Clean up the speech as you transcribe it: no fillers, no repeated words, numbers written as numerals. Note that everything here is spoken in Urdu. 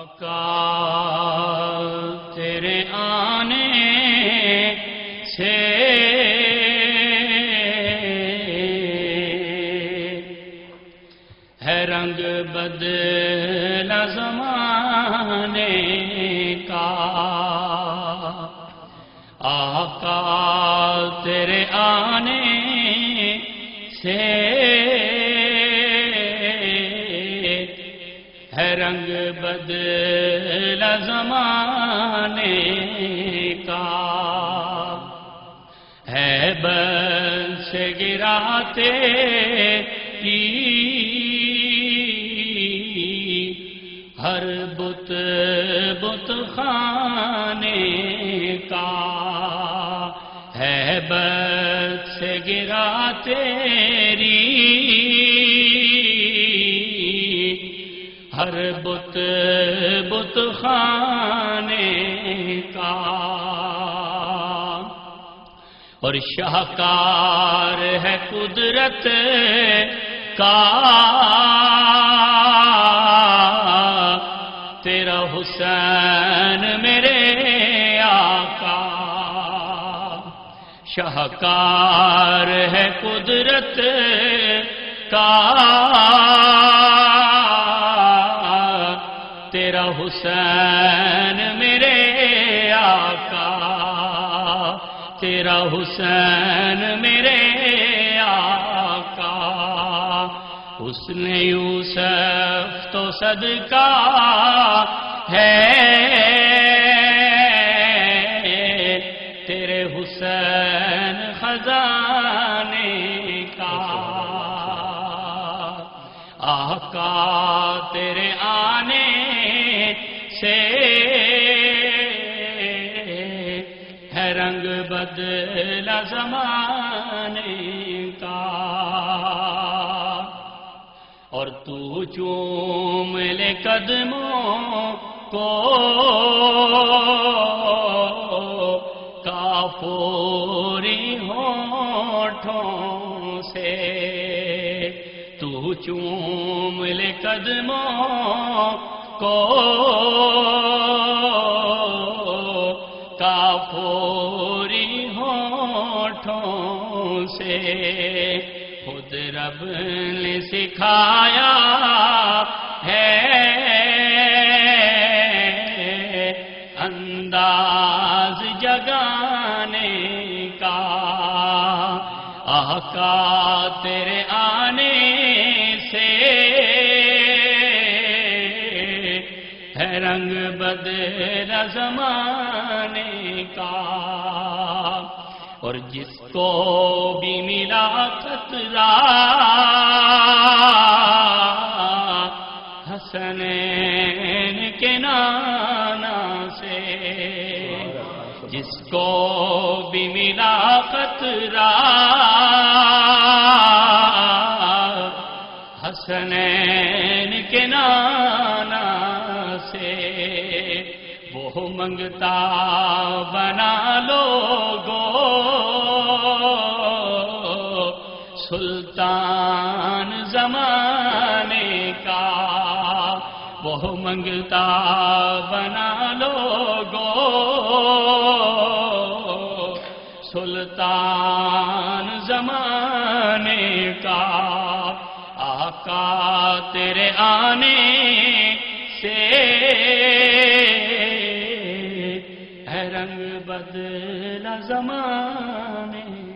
آقا تیرے آنے سے ہے رنگ بدلا زمانے کا۔ آقا تیرے آنے سے ہے رنگ بدلا زمانے کا۔ ہے بن سے گراتے ہر بت بت خانے کا۔ ہے بت سے گرا تیری ہر بت بت خانے کا۔ اور شاہکار ہے قدرت کا تیرا حسین میرے آقا۔ شاہکار ہے قدرت کا تیرا حسین میرے آقا۔ تیرا حسین میرے آقا۔ حسن یوسف تو صدقہ ہے تیرے حسین خزانے کا۔ آقا تیرے آنے سے ہے رنگ بدلا زمانے کا۔ اور تو چوم لے قدموں کو کافوری ہونٹوں سے۔ تو چوم لے قدموں کو کافوری ہونٹوں سے۔ خود رب نے سکھایا ہے انداز جگانے کا۔ آقا تیرے آنے سے ہے رنگ بدلا زمانے کا۔ اور جس کو بھی ملا خطرہ حسنین کے نانا سے۔ جس کو بھی ملا خطرہ حسنین کے نانا سے۔ وہ منگتا بنا لوگو سلطان زمانے کا۔ وہ منگتا بنا لوگو سلطان زمانے کا۔ آقا تیرے آنے سے ہے رنگ بدلا زمانے